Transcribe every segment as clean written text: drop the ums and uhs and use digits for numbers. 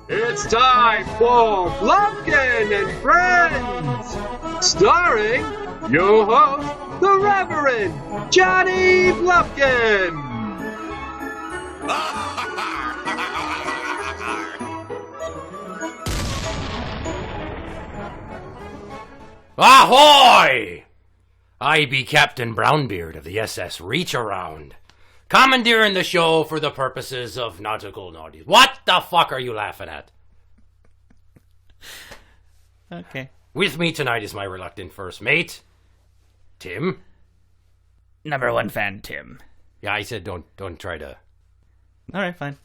It's time for Blumpkin&Friends, starring your host, the Reverend Johnny Blumpkin. Ahoy! I be Captain Brownbeard of the SS Reach Around, commandeering the show for the purposes of nautical naughty. What the fuck are you laughing at? Okay. With me tonight is my reluctant first mate, Tim. Number one fan, Tim. Yeah, I said don't try to. All right, fine.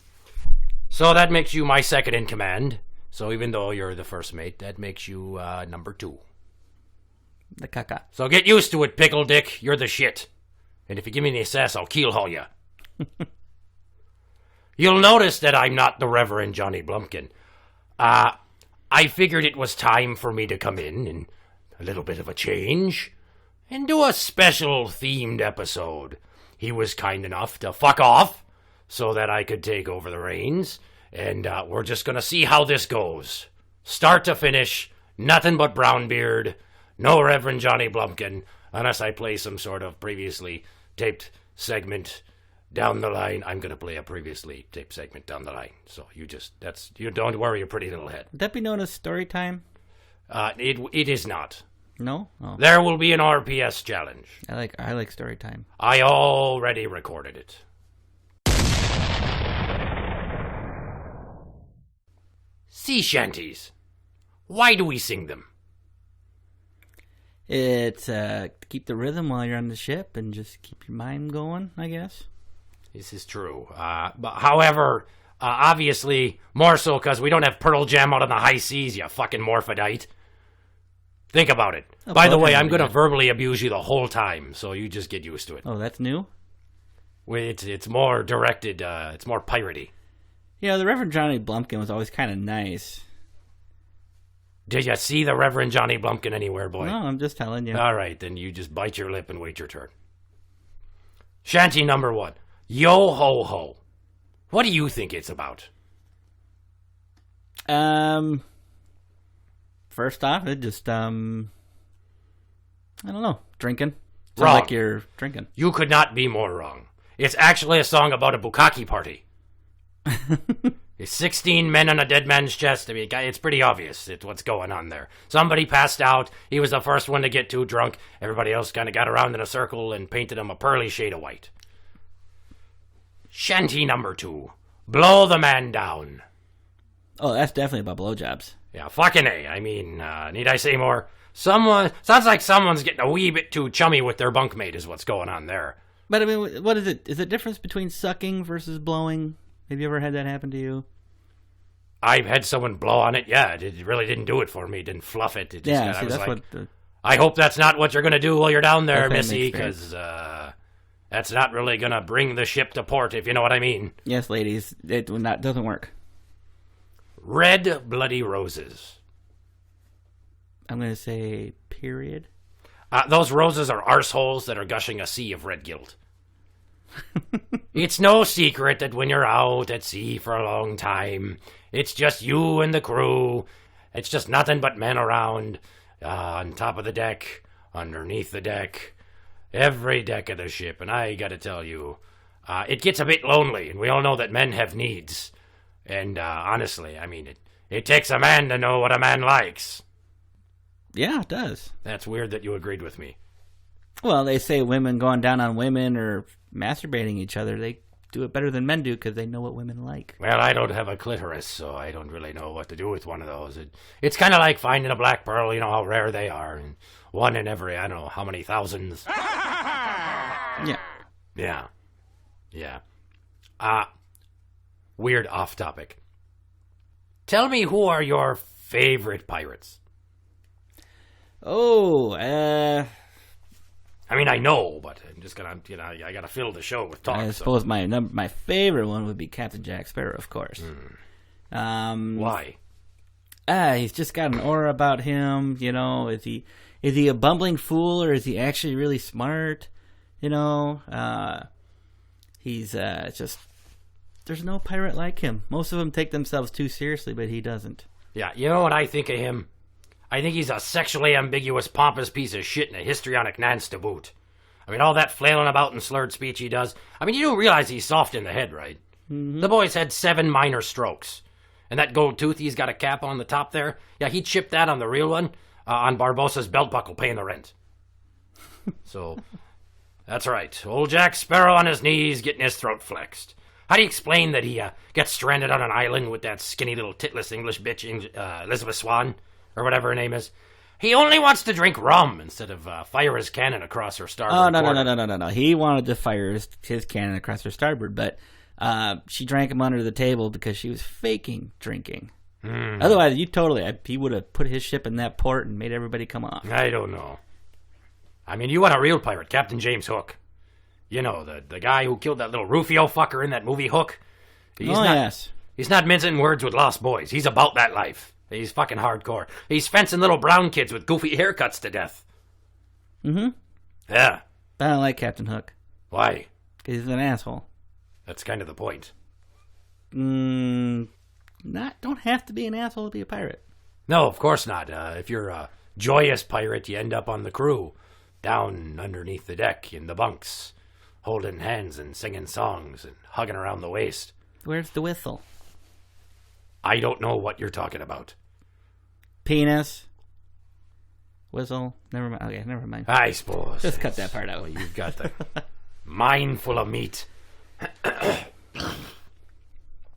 So that makes you my second in command. So even though you're the first mate, that makes you number two. The caca. So get used to it, Pickle Dick. You're the shit. And if you give me the assess, I'll keelhaul you. You'll notice that I'm not the Reverend Johnny Blumpkin. I figured it was time for me to come in and a little bit of a change and do a special themed episode. He was kind enough to fuck off so that I could take over the reins, and we're just going to see how this goes. Start to finish, nothing but Brownbeard, no Reverend Johnny Blumpkin, unless I play some sort of previously taped segment down the line. I'm going to play a previously taped segment down the line. So you don't worry your pretty little head. Would that be known as story time? It is not. No? Oh. There will be an RPS challenge. I like story time. I already recorded it. Sea shanties. Why do we sing them? It's keep the rhythm while you're on the ship and just keep your mind going, I guess. This is true. But however, obviously, more so because we don't have Pearl Jam out on the high seas, you fucking morphodite. Think about it. Oh, By the way, I'm going to verbally abuse you the whole time, so you just get used to it. Oh, that's new? It's more directed, it's more piratey. Yeah, the Reverend Johnny Blumpkin was always kind of nice. Did you see the Reverend Johnny Blumpkin anywhere, boy? No, I'm just telling you. All right, then you just bite your lip and wait your turn. Shanty number one. Yo ho ho. What do you think it's about? First off, it just I don't know, drinking. Sounds Wrong. like you're drinking. You could not be more wrong. It's actually a song about a bukkake party. It's 16 men on a dead man's chest. I mean, it's pretty obvious what's going on there. Somebody passed out. He was the first one to get too drunk. Everybody else kind of got around in a circle and painted him a pearly shade of white. Shanty number two. Blow the man down. Oh, that's definitely about blowjobs. Yeah, fucking A. I mean, need I say more? Sounds like someone's getting a wee bit too chummy with their bunkmate is what's going on there. But I mean, what is it? Is the difference between sucking versus blowing? Have you ever had that happen to you? I've had someone blow on it, yeah. It really didn't do it for me. It didn't fluff it. It just Yeah, see, that's what... I hope that's not what you're going to do while you're down there, Okay, Missy, makes sense. because that's not really going to bring the ship to port, if you know what I mean. Yes, ladies, it doesn't work. Red bloody roses. I'm going to say period. Those roses are arseholes that are gushing a sea of red guilt. It's no secret that when you're out at sea for a long time, it's just you and the crew. It's just nothing but men around, on top of the deck, underneath the deck, every deck of the ship. And I gotta tell you, it gets a bit lonely, and we all know that men have needs. And honestly, I mean, it takes a man to know what a man likes. Yeah, it does. That's weird that you agreed with me. Well, they say women going down on women or masturbating each other, they do it better than men do because they know what women like. Well, I don't have a clitoris, so I don't really know what to do with one of those. It's kind of like finding a black pearl, you know how rare they are. And one in every, I don't know, how many thousands. Yeah. Yeah. Yeah. Weird off topic. Tell me, who are your favorite pirates? Oh, I mean, I know, but I'm just gonna, I gotta fill the show with talk. I suppose my favorite one would be Captain Jack Sparrow, of course. Why? He's just got an aura about him. You know, is he a bumbling fool or is he actually really smart? You know, he's just. There's no pirate like him. Most of them take themselves too seriously, but he doesn't. Yeah, you know what I think of him? I think he's a sexually ambiguous, pompous piece of shit and a histrionic nance to boot. I mean, all that flailing about and slurred speech he does. I mean, you do realize he's soft in the head, right? Mm-hmm. The boy's had 7 minor strokes. And that gold tooth he's got a cap on the top there, yeah, he'd chip that on the real one, on Barbossa's belt buckle paying the rent. So, that's right. Old Jack Sparrow on his knees getting his throat flexed. How do you explain that he gets stranded on an island with that skinny little titless English bitch, Elizabeth Swann, or whatever her name is? He only wants to drink rum instead of fire his cannon across her starboard. Oh, no. He wanted to fire his cannon across her starboard, but she drank him under the table because she was faking drinking. Otherwise, he would have put his ship in that port and made everybody come off. I don't know. I mean, you want a real pirate, Captain James Hook. You know, the guy who killed that little Rufio fucker in that movie Hook. Yes. He's not mincing words with lost boys. He's about that life. He's fucking hardcore. He's fencing little brown kids with goofy haircuts to death. Mm-hmm. Yeah. I don't like Captain Hook. Why? Because he's an asshole. That's kind of the point. Don't have to be an asshole to be a pirate. No, of course not. If you're a joyous pirate, you end up on the crew, down underneath the deck in the bunks, holding hands and singing songs and hugging around the waist. Where's the whistle? I don't know what you're talking about. Penis. Whistle. Never mind. Okay, never mind. I suppose. Just cut that part out. Well, you've got the mind full of meat.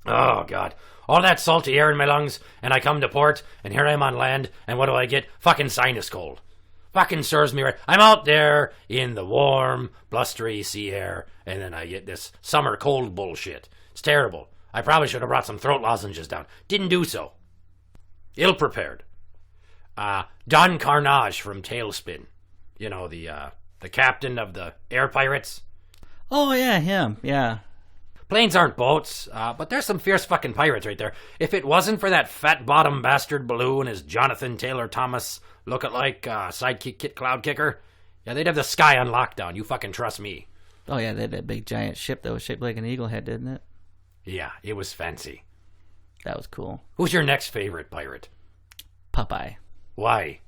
Oh, God. All that salty air in my lungs, and I come to port, and here I am on land, and what do I get? Fucking sinus cold. Fucking serves me right. I'm out there in the warm, blustery sea air, and then I get this summer cold bullshit. It's terrible. I probably should have brought some throat lozenges down. Didn't do so. Ill-prepared. Don Carnage from Tailspin. You know, the captain of the air pirates. Oh, yeah, him. Yeah. Planes aren't boats, but there's some fierce fucking pirates right there. If it wasn't for that fat-bottom bastard Baloo and his Jonathan Taylor Thomas look-alike sidekick Kit Cloud Kicker, yeah, they'd have the sky on lockdown. You fucking trust me. Oh, yeah, they had that big giant ship that was shaped like an eagle head, didn't it? Yeah, it was fancy. That was cool. Who's your next favorite pirate? Popeye. Why?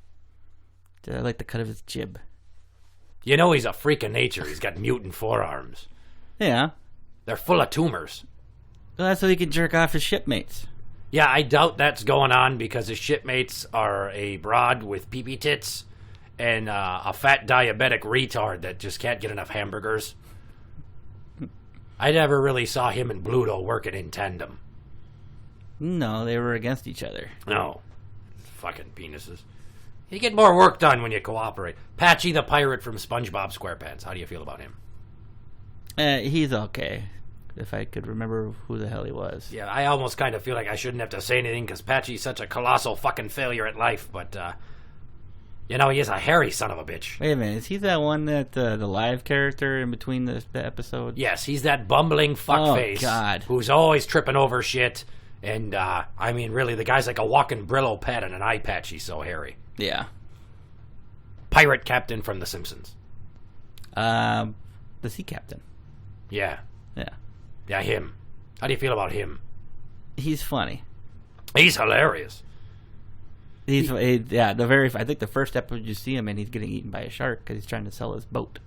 I like the cut of his jib. You know he's a freak of nature. He's got mutant forearms. Yeah. They're full of tumors. Well, that's so he can jerk off his shipmates. Yeah, I doubt that's going on because his shipmates are a broad with pee-pee tits and a fat diabetic retard that just can't get enough hamburgers. I never really saw him and Bluto working in tandem. No, they were against each other. No. Fucking penises. You get more work done when you cooperate. Patchy the pirate from SpongeBob SquarePants. How do you feel about him? He's okay. If I could remember who the hell he was. Yeah, I almost kind of feel like I shouldn't have to say anything because Patchy's such a colossal fucking failure at life, but, you know, he is a hairy son of a bitch. Wait a minute, is he that one that, the live character in between the episodes? Yes, he's that bumbling fuckface. Oh, God. Who's always tripping over shit, and, I mean, really, the guy's like a walking Brillo pad and an eye patch, he's so hairy. Yeah. Pirate captain from The Simpsons. The sea captain. Yeah. Yeah. Yeah, him. How do you feel about him? He's funny. He's hilarious. I think the first episode you see him and he's getting eaten by a shark because he's trying to sell his boat.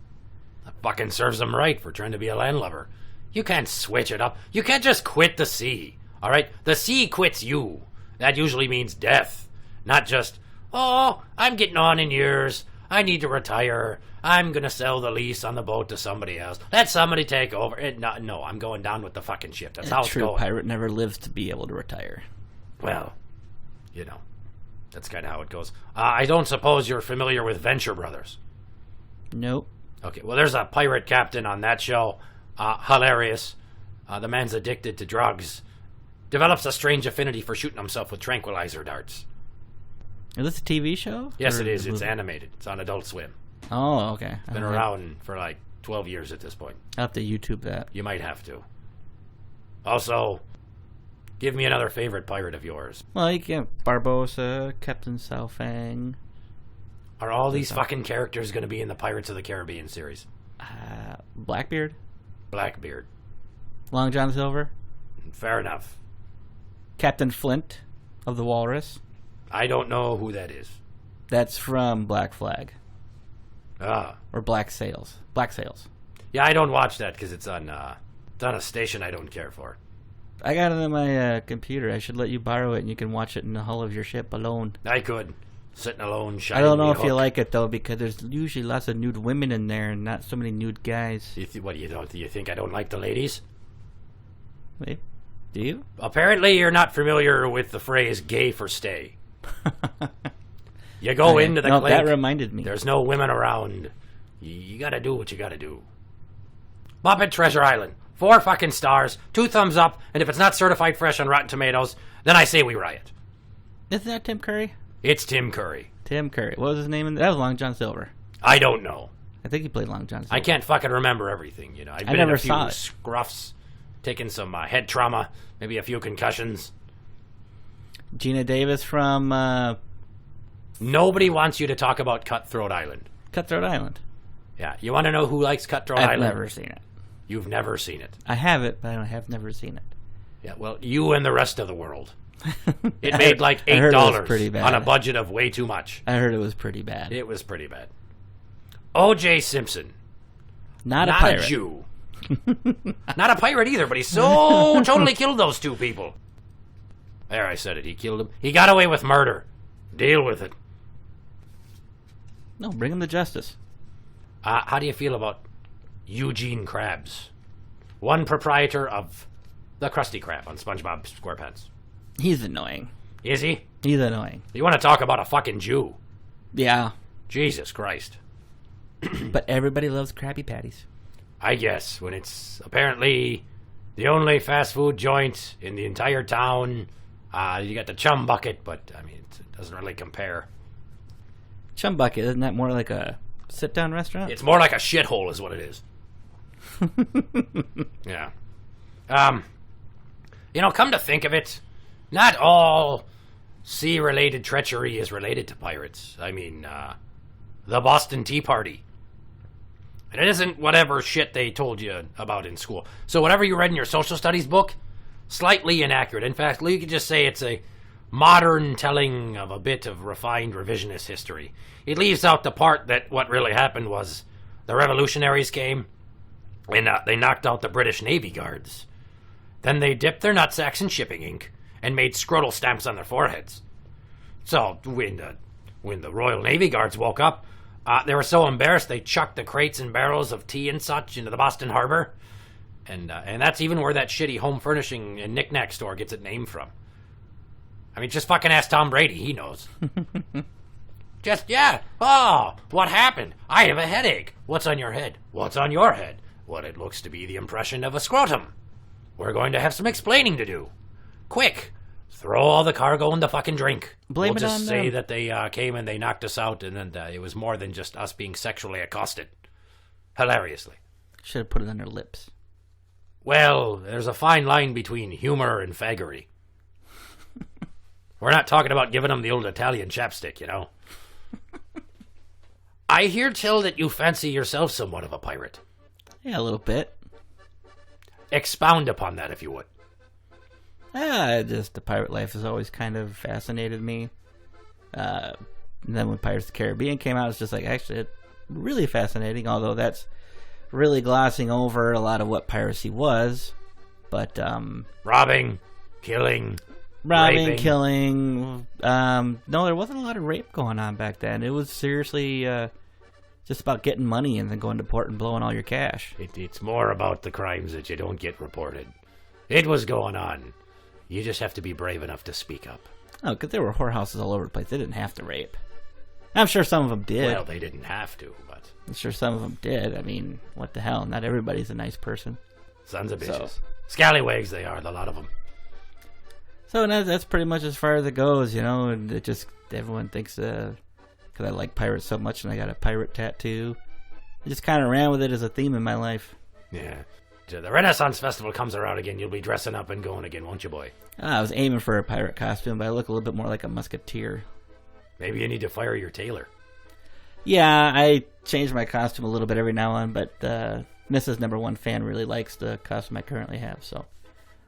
That fucking serves him right for trying to be a landlubber. You can't switch it up. You can't just quit the sea. All right? The sea quits you. That usually means death. Not just, oh, I'm getting on in years. I need to retire. I'm going to sell the lease on the boat to somebody else. Let somebody take over. No, I'm going down with the fucking ship. That's how it's going. A true pirate never lives to be able to retire. Well, you know, that's kind of how it goes. I don't suppose you're familiar with Venture Brothers. Nope. Okay, well, there's a pirate captain on that show. Hilarious. The man's addicted to drugs. Develops a strange affinity for shooting himself with tranquilizer darts. Is this a TV show? Yes, it is. It's animated. It's on Adult Swim. Oh, okay. It's been around for like 12 years at this point. I'll have to YouTube that. You might have to. Also, Give me another favorite pirate of yours. Well, you can Barbossa, Captain Saufang. Are all these fucking characters going to be in the Pirates of the Caribbean series? Blackbeard. Blackbeard. Long John Silver. Fair enough. Captain Flint of the Walrus. I don't know who that is. That's from Black Flag. Ah. Or Black Sails. Black Sails. Yeah, I don't watch that because it's on a station I don't care for. I got it on my computer. I should let you borrow it, and you can watch it in the hull of your ship alone. I could. Sitting alone, I shining don't know me if hook. you like it, though, because there's usually lots of nude women in there and not so many nude guys. What do you think I don't like the ladies? Wait, do you? Apparently you're not familiar with the phrase gay for stay. You go into the no, clink, that reminded me. there's no women around. You gotta do what you gotta do. Muppet Treasure Island. 4 fucking stars, 2 thumbs up, and if it's not certified fresh on Rotten Tomatoes, then I say we riot. Isn't that Tim Curry? It's Tim Curry. Tim Curry. What was his name? That was Long John Silver. I don't know. I think he played Long John Silver. I can't fucking remember everything, you know. I've been never in a few saw it. scruffs, taken some head trauma, maybe a few concussions. Gina Davis from Nobody wants you to talk about Cutthroat Island. Cutthroat Island. Yeah, you want to know who likes Cutthroat I've Island? never seen it. You've never seen it. I have it, but I have never seen it. Yeah, well, you and the rest of the world. It made like I heard it was $8 pretty bad. on a budget of way too much. I heard it was pretty bad. It was pretty bad. O.J. Simpson. Not a Not pirate. a Jew. Not a pirate either, but he so totally killed those 2 people. There, I said it. He killed them. He got away with murder. Deal with it. No, bring him to justice. How do you feel about Eugene Krabs? One proprietor of the Krusty Krab on SpongeBob SquarePants. He's annoying. Is he? He's annoying. You want to talk about a fucking Jew? Yeah. Jesus Christ. But everybody loves Krabby Patties. I guess, when it's apparently the only fast food joint in the entire town. You got the Chum Bucket, but, I mean, it doesn't really compare. Chum Bucket, isn't that more like a sit-down restaurant? It's more like a shithole is what it is. Yeah. Come to think of it, not all sea-related treachery is related to pirates. I mean, the Boston Tea Party. And it isn't whatever shit they told you about in school. So whatever you read in your social studies book, slightly inaccurate. In fact, you could just say it's a modern telling of a bit of refined revisionist history. It leaves out the part that what really happened was the revolutionaries came and they knocked out the British Navy guards. Then they dipped their nutsacks in shipping ink and made scrotal stamps on their foreheads. So when the Royal Navy guards woke up, they were so embarrassed they chucked the crates and barrels of tea and such into the Boston Harbor. And that's even where that shitty home furnishing and knick-knack store gets its name from. I mean, just fucking ask Tom Brady. He knows. Oh, what happened? I have a headache. What's on your head? What's on your head? What it looks to be the impression of a scrotum. We're going to have some explaining to do. Quick, throw all the cargo in the fucking drink. Blame we'll it just on say them. that they came and they knocked us out, and then it was more than just us being sexually accosted. Hilariously. Should have put it on their lips. Well, there's a fine line between humor and faggery. We're not talking about giving them the old Italian chapstick, you know. I hear tell that you fancy yourself somewhat of a pirate. Yeah, a little bit. Expound upon that, if you would. Just the pirate life has always kind of fascinated me. And then when Pirates of the Caribbean came out, it's just like, actually, it's really fascinating, although that's really glossing over a lot of what piracy was. But, Robbing, killing, robbing, raping. killing. No, there wasn't a lot of rape going on back then. It was seriously just about getting money and then going to port and blowing all your cash. It's more about the crimes that you don't get reported. It was going on. You just have to be brave enough to speak up. Oh, because there were whorehouses all over the place. They didn't have to rape. I'm sure some of them did. Well, they didn't have to, but... I'm sure some of them did. I mean, what the hell? Not everybody's a nice person. Sons of bitches. So- Scallywags they are, a lot of them. So that's pretty much as far as it goes, you know, and it just, everyone thinks, because I like pirates so much and I got a pirate tattoo. I just kind of ran with it as a theme in my life. Yeah. the Renaissance Festival comes around again, you'll be dressing up and going again, won't you, boy? I was aiming for a pirate costume, but I look a little bit more like a musketeer. Maybe you need to fire your tailor. Yeah, I change my costume a little bit every now and then, but Mrs. Number One Fan really likes the costume I currently have, so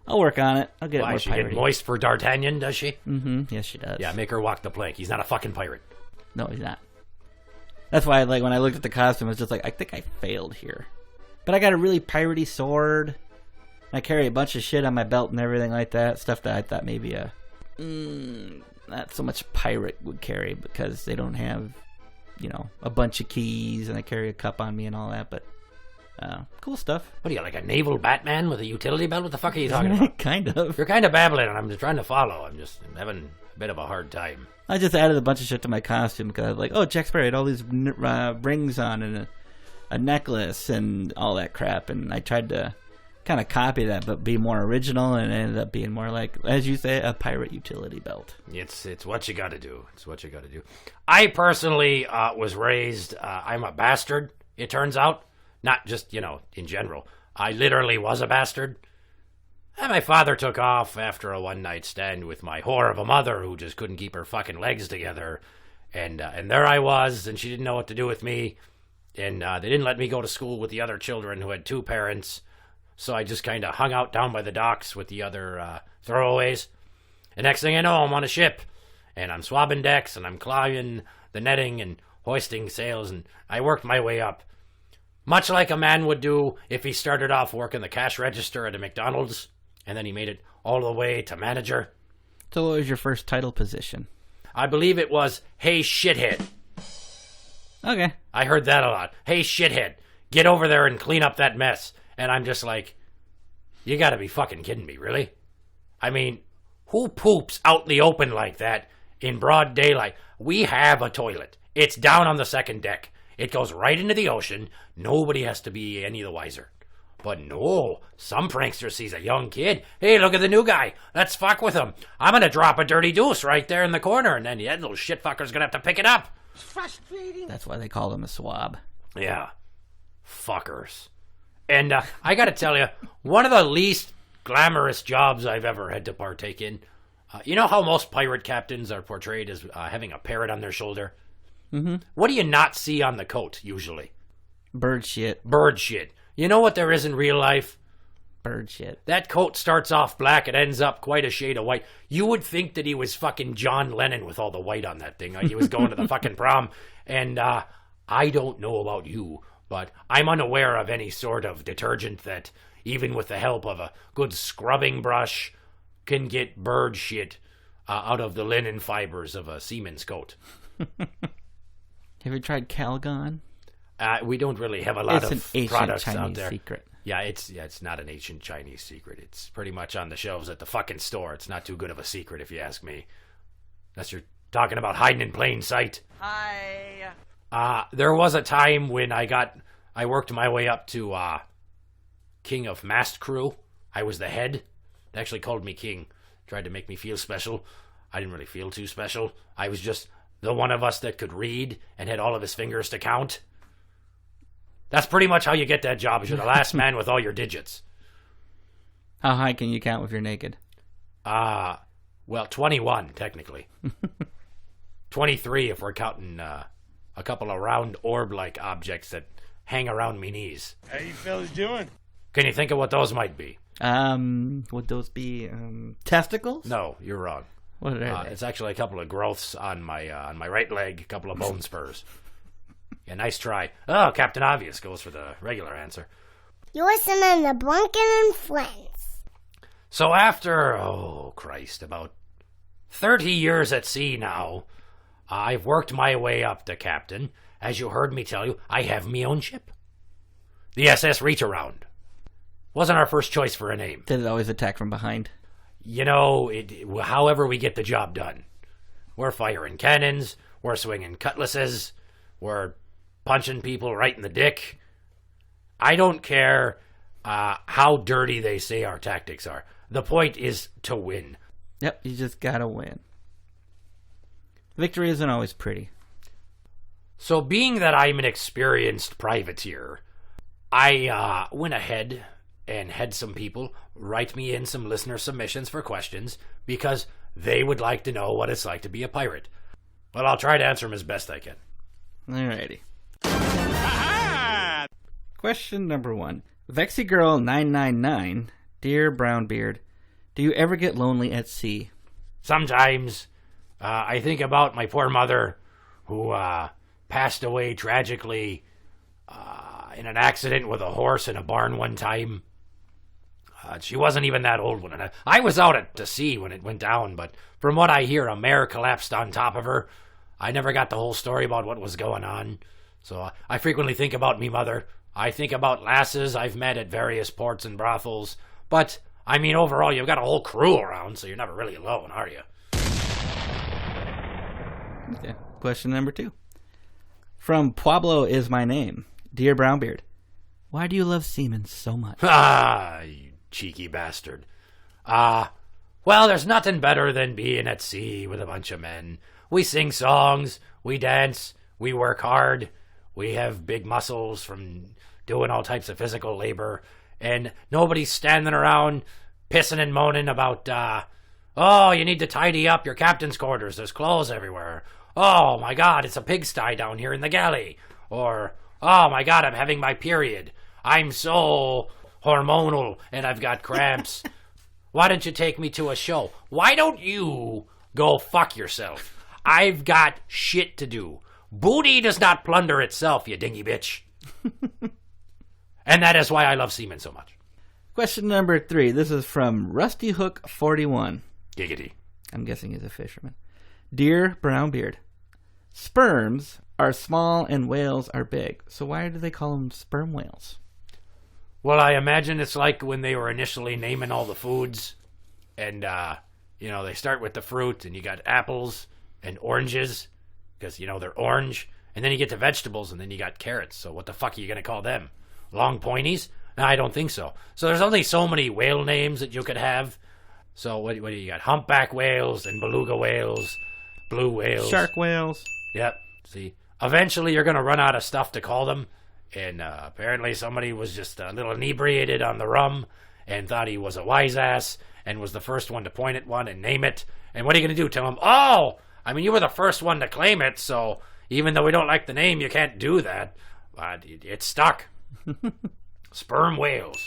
I'll work on it. I'll get it more she piratey. get moist for D'Artagnan, does she? Mm-hmm. Yes, she does. Yeah, make her walk the plank. He's not a fucking pirate. No, he's not. That's why, like, when I looked at the costume, I was just like, I think I failed here. But I got a really piratey sword. I carry a bunch of shit on my belt and everything like that. Stuff that I thought maybe not so much pirate would carry because they don't have, a bunch of keys, and I carry a cup on me and all that. But cool stuff. What are you, like a naval Batman with a utility belt? What the fuck are you talking about? Kind of. You're kind of babbling, and I'm just trying to follow. I'm having a bit of a hard time. I just added a bunch of shit to my costume because I was like, oh, Jack Sparrow had all these rings on and a necklace and all that crap. And I tried to kind of copy that but be more original, and it ended up being more like, as you say, a pirate utility belt. It's what you got to do. It's what you got to do. I personally was raised, I'm a bastard, it turns out. Not just, in general. I literally was a bastard. And my father took off after a one-night stand with my whore of a mother who just couldn't keep her fucking legs together. And there I was, and she didn't know what to do with me. And they didn't let me go to school with the other children who had two parents. So I just kind of hung out down by the docks with the other throwaways. And next thing I know, I'm on a ship. And I'm swabbing decks, and I'm climbing the netting and hoisting sails. And I worked my way up. Much like a man would do if he started off working the cash register at a McDonald's. And then he made it all the way to manager. So what was your first title position? I believe it was, hey, shithead. Okay. I heard that a lot. Hey, shithead, get over there and clean up that mess. And I'm just like, you gotta be fucking kidding me, really? I mean, who poops out in the open like that in broad daylight? We have a toilet. It's down on the second deck. It goes right into the ocean. Nobody has to be any the wiser. But no, some prankster sees a young kid. Hey, look at the new guy. Let's fuck with him. I'm going to drop a dirty deuce right there in the corner, and then that little shitfucker's going to have to pick it up. Frustrating. That's why they call him a swab. Yeah. Fuckers. And I got to tell you, one of the least glamorous jobs I've ever had to partake in. You know how most pirate captains are portrayed as having a parrot on their shoulder? Mm-hmm. What do you not see on the coat, usually? Bird shit. Bird shit. You know what there is in real life? Bird shit. That coat starts off black, it ends up quite a shade of white. You would think that he was fucking John Lennon with all the white on that thing. Like he was going to the fucking prom. And I don't know about you, but I'm unaware of any sort of detergent that, even with the help of a good scrubbing brush, can get bird shit out of the linen fibers of a seaman's coat. Have you tried Calgon? We don't really have a lot of products Chinese out there. Secret. Yeah, it's not an ancient Chinese secret. It's pretty much on the shelves at the fucking store. It's not too good of a secret, if you ask me. Unless you're talking about hiding in plain sight. Hi. There was a time when I worked my way up to King of Mast Crew. I was the head. They actually called me king. Tried to make me feel special. I didn't really feel too special. I was just the one of us that could read and had all of his fingers to count. That's pretty much how you get that job, is you're the last man with all your digits. How high can you count if you're naked? Well, 21, technically. 23 if we're counting a couple of round orb-like objects that hang around me knees. How you fellas doing? Can you think of what those might be? Would those be testicles? No, you're wrong. What are they? It's actually a couple of growths on my right leg, a couple of bone spurs. Yeah, nice try. Oh, Captain Obvious goes for the regular answer. You're listening to Blumpkin&Friends. So after, about 30 years at sea now, I've worked my way up to captain. As you heard me tell you, I have me own ship. The SS Reach Around. Wasn't our first choice for a name. Did it always attack from behind? You know, however we get the job done. We're firing cannons, we're swinging cutlasses, we're punching people right in the dick. I don't care how dirty they say our tactics are. The point is to win. Yep, you just gotta win. Victory isn't always pretty. So being that I'm an experienced privateer, I went ahead and had some people write me in some listener submissions for questions because they would like to know what it's like to be a pirate. Well, I'll try to answer them as best I can. Alrighty. Question number 1. Vexy Girl 999, Dear Brownbeard, do you ever get lonely at sea? Sometimes. I think about my poor mother who passed away tragically in an accident with a horse in a barn one time. She wasn't even that old when I was out at the sea when it went down, but from what I hear, a mare collapsed on top of her. I never got the whole story about what was going on. So I frequently think about me mother. I think about lasses I've met at various ports and brothels. But, I mean, overall, you've got a whole crew around, so you're never really alone, are you? Okay. Question number 2. From Pueblo is my name. Dear Brownbeard, why do you love seamen so much? You cheeky bastard. Well, there's nothing better than being at sea with a bunch of men. We sing songs, we dance, we work hard, we have big muscles from doing all types of physical labor, and nobody's standing around pissing and moaning about, oh, you need to tidy up your captain's quarters, there's clothes everywhere. Oh, my God, it's a pigsty down here in the galley. Or, oh, my God, I'm having my period. I'm so hormonal, and I've got cramps. Why don't you take me to a show? Why don't you go fuck yourself? I've got shit to do. Booty does not plunder itself, you dingy bitch. And that is why I love seamen so much. Question number 3. This is from Rusty Hook 41. Giggity. I'm guessing he's a fisherman. Dear Brownbeard, sperms are small and whales are big. So why do they call them sperm whales? Well, I imagine it's like when they were initially naming all the foods. And, they start with the fruit, and you got apples and oranges, because, they're orange. And then you get to vegetables, and then you got carrots. So what the fuck are you going to call them? Long pointies? No, I don't think so. So there's only so many whale names that you could have. So what do you got? Humpback whales and beluga whales, blue whales. Shark whales. Yep. See, eventually you're going to run out of stuff to call them. And apparently somebody was just a little inebriated on the rum and thought he was a wise ass and was the first one to point at one and name it. And what are you going to do? Tell him, oh, I mean, you were the first one to claim it, so even though we don't like the name, you can't do that. But it's stuck. Sperm whales.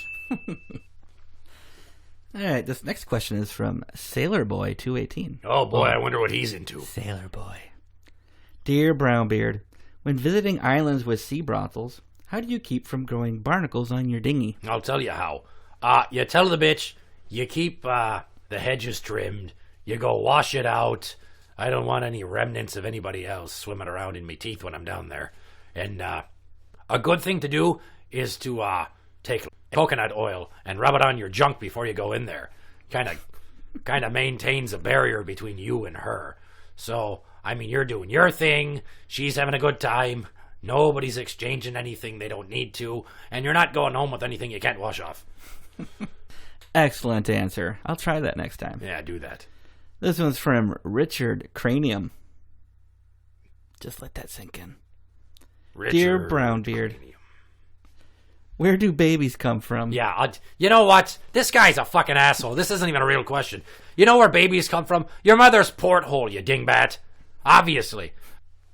All right, this next question is from Sailor Boy 218. Oh boy, I wonder what he's into. Sailor Boy. Dear Brownbeard, when visiting islands with sea brothels, how do you keep from growing barnacles on your dinghy? I'll tell you how. You tell the bitch, you keep the hedges trimmed, you go wash it out. I don't want any remnants of anybody else swimming around in me teeth when I'm down there. And a good thing to do is to take coconut oil and rub it on your junk before you go in there. Kind of maintains a barrier between you and her. So, I mean, you're doing your thing, she's having a good time, nobody's exchanging anything they don't need to, and you're not going home with anything you can't wash off. Excellent answer. I'll try that next time. Yeah, do that. This one's from Richard Cranium. Just let that sink in. Dear Brownbeard, Cranium. Where do babies come from? Yeah, you know what? This guy's a fucking asshole. This isn't even a real question. You know where babies come from? Your mother's porthole, you dingbat. Obviously.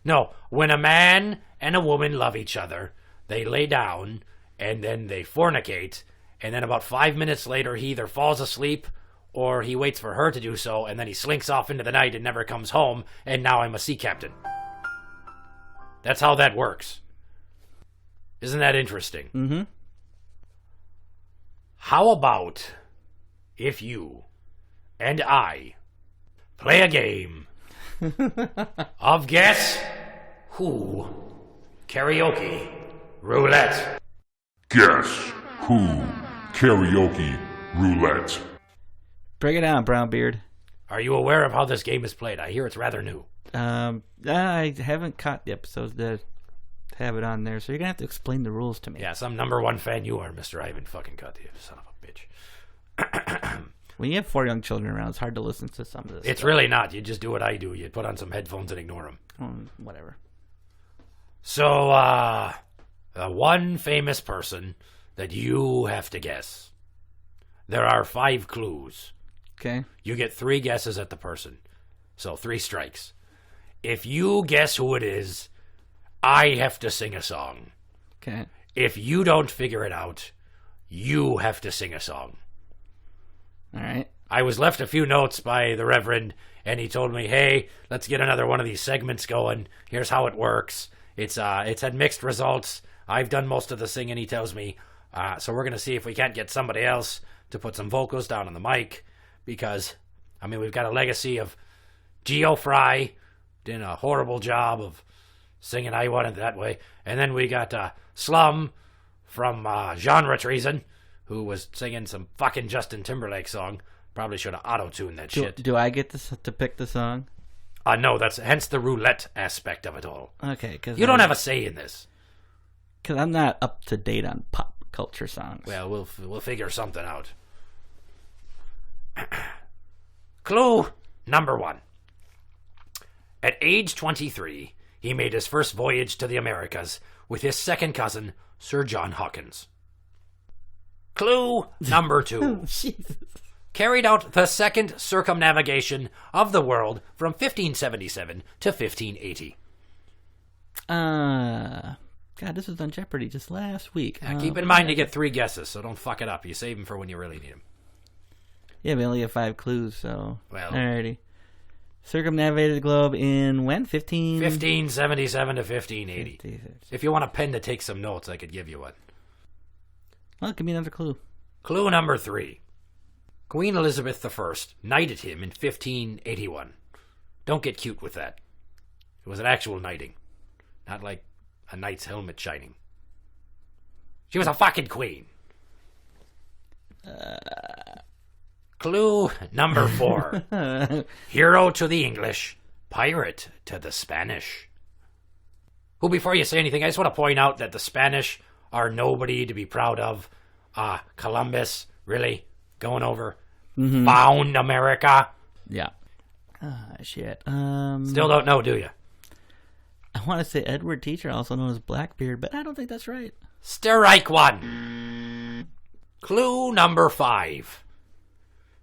No, when a man and a woman love each other, they lay down, and then they fornicate, and then about 5 minutes later, he either falls asleep, or he waits for her to do so, and then he slinks off into the night and never comes home, and now I'm a sea captain. That's how that works. Isn't that interesting? Mm-hmm. How about if you and I play a game of Guess Who Karaoke Roulette? Guess Who Karaoke Roulette. Break it down, Brownbeard. Are you aware of how this game is played? I hear it's rather new. I haven't caught the episodes that have it on there, so you're gonna have to explain the rules to me. Yeah, some number one fan you are, Mr. I haven't fucking cut you, son of a bitch. When you have 4 young children around, it's hard to listen to some of this. It's stuff. Really not. You just do what I do. You put on some headphones and ignore them. Whatever. So, one famous person that you have to guess. There are 5 clues. Okay. You get 3 guesses at the person. So 3 strikes. If you guess who it is, I have to sing a song. Okay. If you don't figure it out, you have to sing a song. All right. I was left a few notes by the Reverend, and he told me, hey, let's get another one of these segments going. Here's how it works. It's had mixed results. I've done most of the singing, he tells me. So we're going to see if we can't get somebody else to put some vocals down on the mic. Because, I mean, we've got a legacy of Geo Fry doing a horrible job of singing I Want It That Way. And then we got Slum from Genre Treason, who was singing some fucking Justin Timberlake song. Probably should have auto-tuned that shit. Do I get to pick the song? No, that's hence the roulette aspect of it all. Okay, because you don't have a say in this. Because I'm not up to date on pop culture songs. Well, we'll figure something out. Clue number 1. At age 23, he made his first voyage to the Americas with his second cousin, Sir John Hawkins. Clue number 2. Jesus. Carried out the second circumnavigation of the world from 1577 to 1580. God, this was on Jeopardy just last week. Keep in mind you get 3 guesses, so don't fuck it up. You save them for when you really need them. Yeah, we only have 5 clues, so... Well... Alrighty. Circumnavigated the globe in when? 1577 to 1580. 56. If you want a pen to take some notes, I could give you one. Well, give me another clue. Clue number 3. Queen Elizabeth I knighted him in 1581. Don't get cute with that. It was an actual knighting. Not like a knight's helmet shining. She was a fucking queen. Clue number 4. Hero to the English, pirate to the Spanish. Who, before you say anything, I just want to point out that the Spanish are nobody to be proud of. Columbus, really? Going over? Found America? Yeah. Shit. Still don't know, do you? I want to say Edward Teacher, also known as Blackbeard, but I don't think that's right. Strike 1. Clue number 5.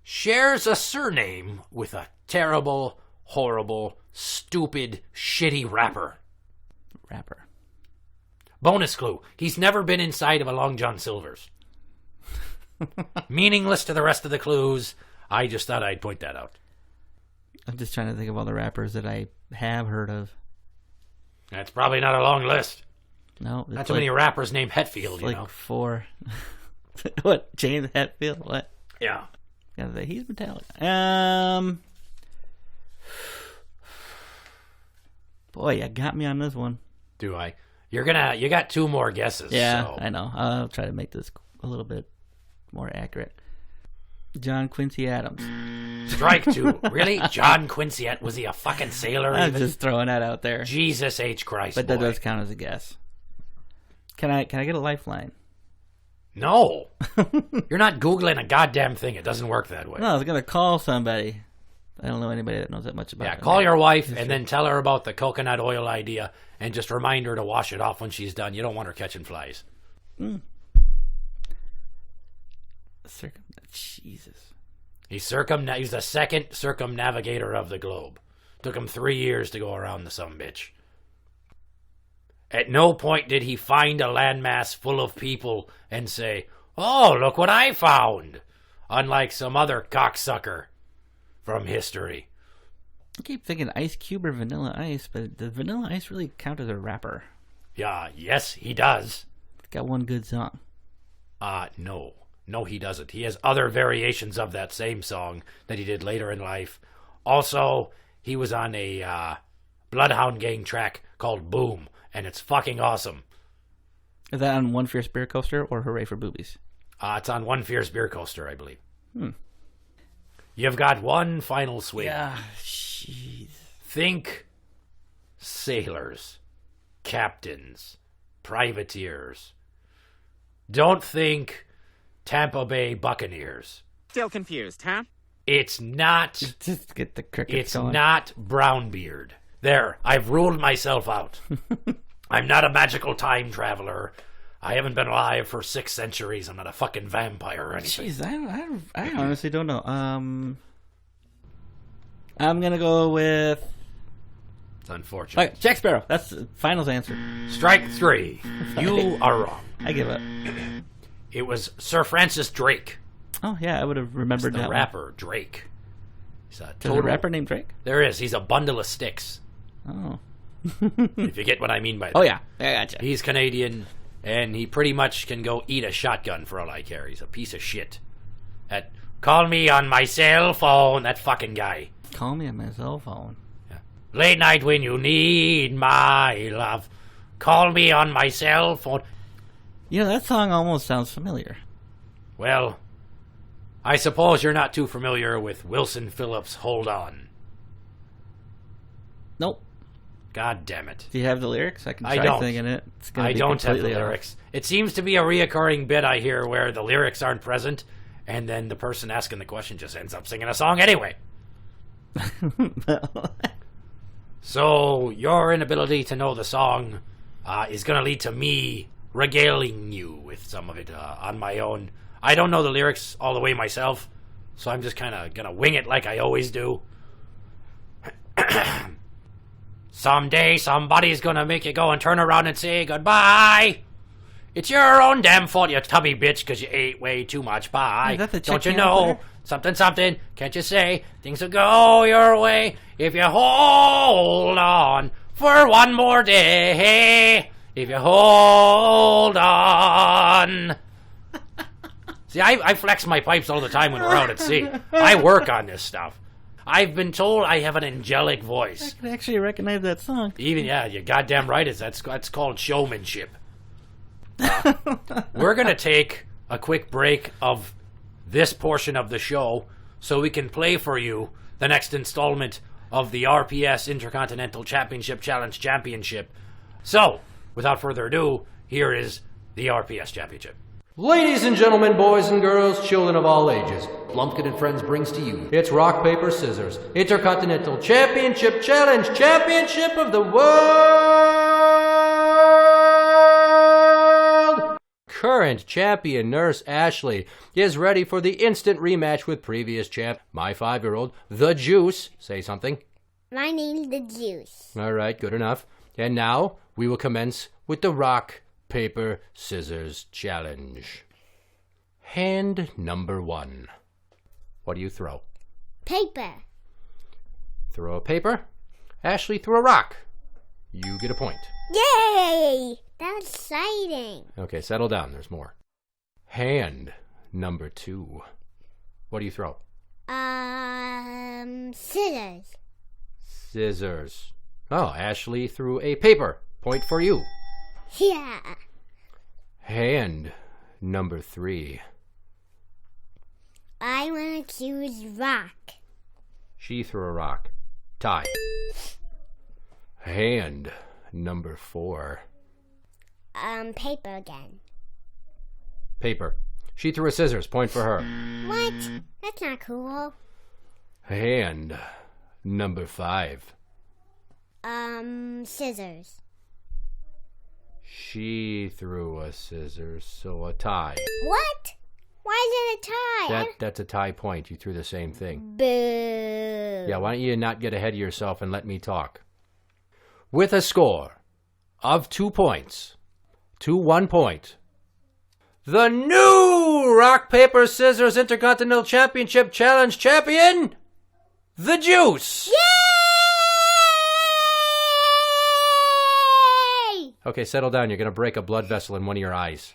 Shares a surname with a terrible, horrible, stupid, shitty rapper. Bonus clue. He's never been inside of a Long John Silver's. Meaningless to the rest of the clues. I just thought I'd point that out. I'm just trying to think of all the rappers that I have heard of. That's probably not a long list. No. Not too many rappers named Hetfield, you know. 4. What? James Hetfield? What? Yeah. He's metallic. Boy, you got me on this one. Do I? You got 2 more guesses. Yeah, so. I know. I'll try to make this a little bit more accurate. John Quincy Adams. Strike 2. Really? John Quincy Adams? Was he a fucking sailor? I'm just throwing that out there. Jesus H. Christ, but boy. that does count as a guess. Can I get a lifeline? No. You're not Googling a goddamn thing. It doesn't work that way. No, I was going to call somebody. I don't know anybody that knows that much about it. Yeah, call your wife and then tell her about the coconut oil idea and just remind her to wash it off when she's done. You don't want her catching flies. Jesus. He's the second circumnavigator of the globe. Took him 3 years to go around the sumbitch. At no point did he find a landmass full of people and say, "Oh, look what I found," unlike some other cocksucker from history. I keep thinking Ice Cube or Vanilla Ice, but does Vanilla Ice really count as a rapper? Yeah, yes, he does. Got one good song. No. No, he doesn't. He has other variations of that same song that he did later in life. Also, he was on a Bloodhound Gang track called Boom, and it's fucking awesome. Is that on One Fierce Beer Coaster or Hooray for Boobies? It's on One Fierce Beer Coaster, I believe. You've got one final swing. Yeah, jeez. Think sailors, captains, privateers. Don't think Tampa Bay Buccaneers. Still confused, huh? It's not... Just get the crickets going. It's not Brownbeard. There, I've ruled myself out. I'm not a magical time traveler. I haven't been alive for 6 centuries. I'm not a fucking vampire or anything. Jeez, I honestly don't know. I'm gonna go with... It's unfortunate. Okay, Jack Sparrow. That's the final answer. Strike 3. You are wrong. I give up. It was Sir Francis Drake. Oh, yeah, I would have remembered It's that the rapper, Drake. He's There's a rapper named Drake? There is. He's a bundle of sticks. Oh. If you get what I mean by that. Oh, yeah. I gotcha. He's Canadian, and he pretty much can go eat a shotgun for all I care. He's a piece of shit. Call me on my cell phone, that fucking guy. Call me on my cell phone. Yeah. Late night when you need my love. Call me on my cell phone. You know, that song almost sounds familiar. Well, I suppose you're not too familiar with Wilson Phillips' Hold On. Nope. God damn it. Do you have the lyrics? I can try don't. singing it. It's I don't have the lyrics. It seems to be a reoccurring bit I hear where the lyrics aren't present, and then the person asking the question just ends up singing a song anyway. So your inability to know the song is going to lead to me regaling you with some of it on my own. I don't know the lyrics all the way myself, so I'm just kind of going to wing it like I always do. Someday somebody's going to make you go and turn around and say goodbye. It's your own damn fault, you tubby bitch, because you ate way too much pie. Don't you know? Something, something, can't you say? Things will go your way if you hold on for one more day. If you hold on. See, I flex my pipes all the time when we're out at sea. I work on this stuff. I've been told I have an angelic voice. I can actually recognize that song. Even, yeah, you're goddamn right. That's called showmanship. We're going to take a quick break of this portion of the show so we can play for you the next installment of the RPS Intercontinental Championship Challenge Championship. So, without further ado, here is the RPS Championship. Ladies and gentlemen, boys and girls, children of all ages, Blumpkin&Friends brings to you its Rock, Paper, Scissors Intercontinental Championship Challenge Championship of the World! Current champion Nurse Ashley is ready for the instant rematch with previous champ, my 5-year-old, The Juice. Say something. My name's The Juice. All right, good enough. And now we will commence with the Rock, Paper, Scissors Challenge. Hand number 1. What do you throw? Paper. Throw a paper. Ashley threw a rock. You get a point. Yay! That's exciting. Okay, settle down. There's more. Hand number 2. What do you throw? Scissors. Scissors. Oh, Ashley threw a paper. Point for you. Yeah. Hand number 3. I want to choose rock. She threw a rock. Tie. Hand number 4. Paper again. Paper. She threw a scissors. Point for her. What? That's not cool. Hand number 5. Scissors. She threw a scissors, so a tie. What? Why is it a tie? That's a tie point. You threw the same thing. Boo. Yeah, why don't you not get ahead of yourself and let me talk? With a score of 2 points to 1 point, the new Rock, Paper, Scissors Intercontinental Championship Challenge champion, The Juice. Yay! Okay, settle down. You're going to break a blood vessel in one of your eyes.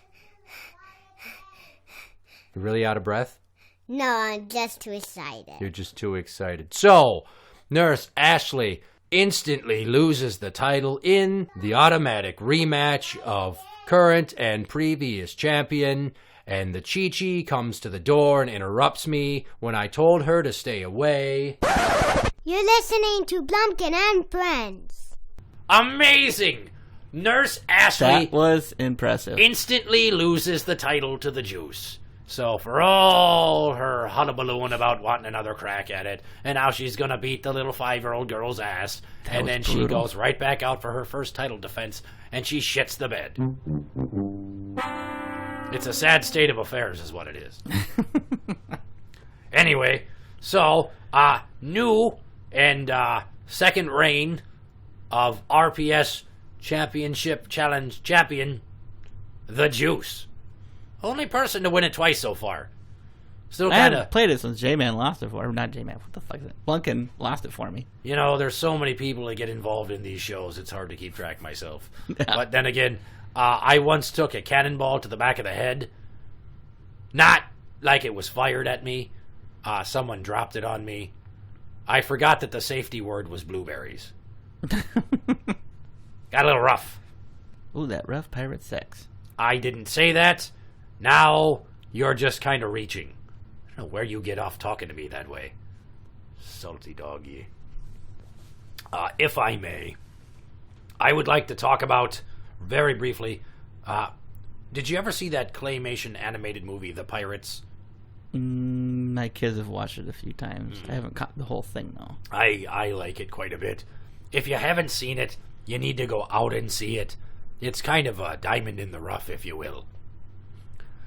You really out of breath? No, I'm just too excited. You're just too excited. So, Nurse Ashley instantly loses the title in the automatic rematch of current and previous champion, and the Chi-Chi comes to the door and interrupts me when I told her to stay away. You're listening to Blumpkin&Friends. Amazing! Nurse Ashley That was impressive. instantly loses the title to the Juice. So for all her hullabalooing about wanting another crack at it, and how she's going to beat the little 5-year-old girl's ass, and then she goes right back out for her first title defense, and she shits the bed. It's a sad state of affairs is what it is. Anyway, so, new and second reign of RPS Championship Challenge champion, The Juice. Only person to win it twice so far. Still I kind haven't of played it since J-Man lost it for. Or not J-Man. What the fuck is it? Blumpkin lost it for me. You know, there's so many people that get involved in these shows, it's hard to keep track myself. But then again, I once took a cannonball to the back of the head. Not like it was fired at me. Someone dropped it on me. I forgot that the safety word was blueberries. Got a little rough. Ooh, that rough pirate sex. I didn't say that. Now you're just kind of reaching. I don't know where you get off talking to me that way. Salty doggy. If I may, I would like to talk about, very briefly, did you ever see that claymation animated movie, The Pirates? My kids have watched it a few times. I haven't caught the whole thing, though. I like it quite a bit. If you haven't seen it, you need to go out and see it. It's kind of a diamond in the rough, if you will.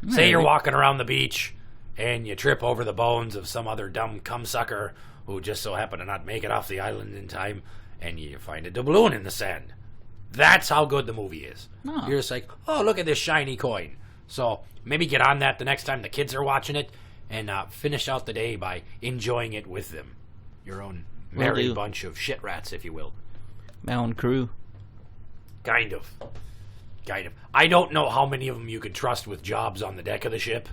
Say you're walking around the beach, and you trip over the bones of some other dumb cumsucker who just so happened to not make it off the island in time, and you find a doubloon in the sand. That's how good the movie is. Oh. You're just like, oh, look at this shiny coin. So maybe get on that the next time the kids are watching it, and finish out the day by enjoying it with them. Your own merry bunch of shit rats, if you will. My own crew. Kind of. I don't know how many of them you could trust with jobs on the deck of the ship.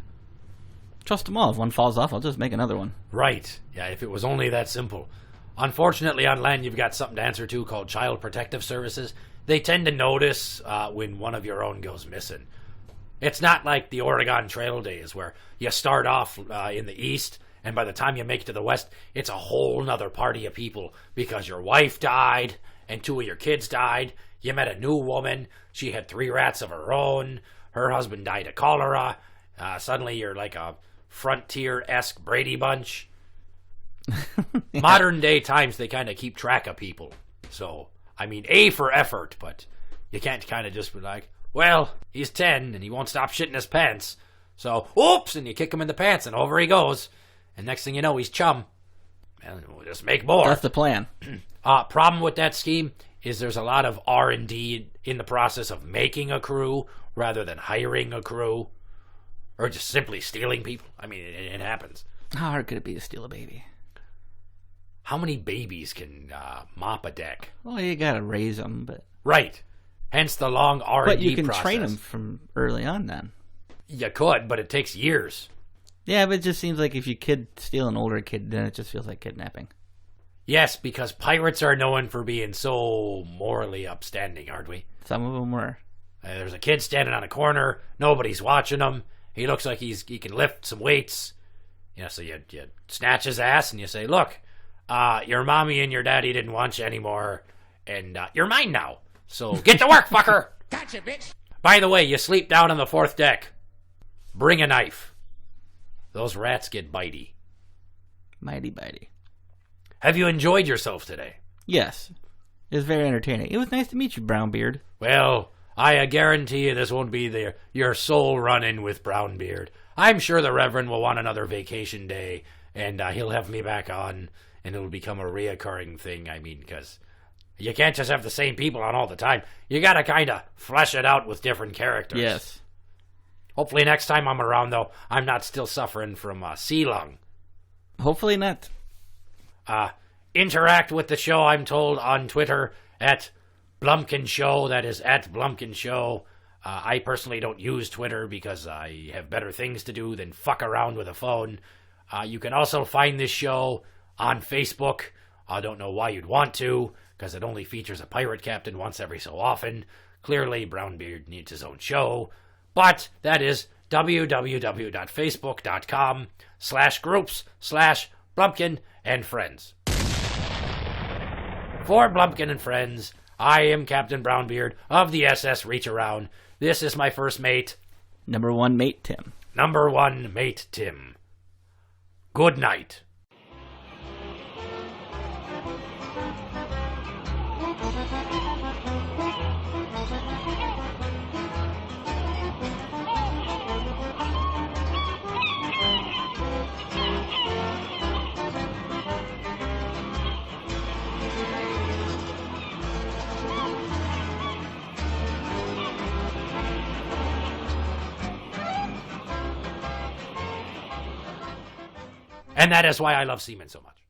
Trust them all. If one falls off, I'll just make another one. Right. Yeah, if it was only that simple. Unfortunately, on land, you've got something to answer to called Child Protective Services. They tend to notice when one of your own goes missing. It's not like the Oregon Trail days where you start off in the east, and by the time you make it to the west, it's a whole nother party of people because your wife died and 2 of your kids died. You met a new woman. She had 3 rats of her own. Her husband died of cholera. Suddenly you're like a Frontier-esque Brady Bunch. Yeah. Modern day times, they kind of keep track of people. So, I mean, A for effort, but you can't kind of just be like, well, he's 10 and he won't stop shitting his pants. So, oops, and you kick him in the pants and over he goes. And next thing you know, he's chum. And we'll just make more. That's the plan. Problem with that scheme is there's a lot of R&D in the process of making a crew rather than hiring a crew. Or just simply stealing people. I mean, it happens. How hard could it be to steal a baby? How many babies can mop a deck? Well, you gotta raise them, but... Right. Hence the long R&D process. But you can train them from early on, then. You could, but it takes years. Yeah, but it just seems like if you steal an older kid, then it just feels like kidnapping. Yes, because pirates are known for being so morally upstanding, aren't we? Some of them were. There's a kid standing on a corner. Nobody's watching him. He looks like he can lift some weights. You know, so you snatch his ass and you say, look, your mommy and your daddy didn't want you anymore, and you're mine now. So get to work, fucker. Gotcha, bitch. By the way, you sleep down on the 4th deck. Bring a knife. Those rats get bitey. Mighty bitey. Have you enjoyed yourself today? Yes. It was very entertaining. It was nice to meet you, Brownbeard. Well, I guarantee you this won't be your sole run-in with Brownbeard. I'm sure the Reverend will want another vacation day, and he'll have me back on, and it'll become a reoccurring thing. I mean, because you can't just have the same people on all the time. You gotta kind of flesh it out with different characters. Yes. Hopefully next time I'm around, though, I'm not still suffering from sea lung. Hopefully not. Interact with the show, I'm told, on Twitter at Blumpkin Show. That is at Blumpkin Show. I personally don't use Twitter because I have better things to do than fuck around with a phone. You can also find this show on Facebook. I don't know why you'd want to, because it only features a pirate captain once every so often. Clearly, Brownbeard needs his own show. But that is www.facebook.com/groups/Blumpkin&Friends. For Blumpkin&Friends, I am Captain Brownbeard of the SS Reach Around. This is my first mate. Number 1 mate, Tim. Number 1 mate, Tim. Good night. And that is why I love semen so much.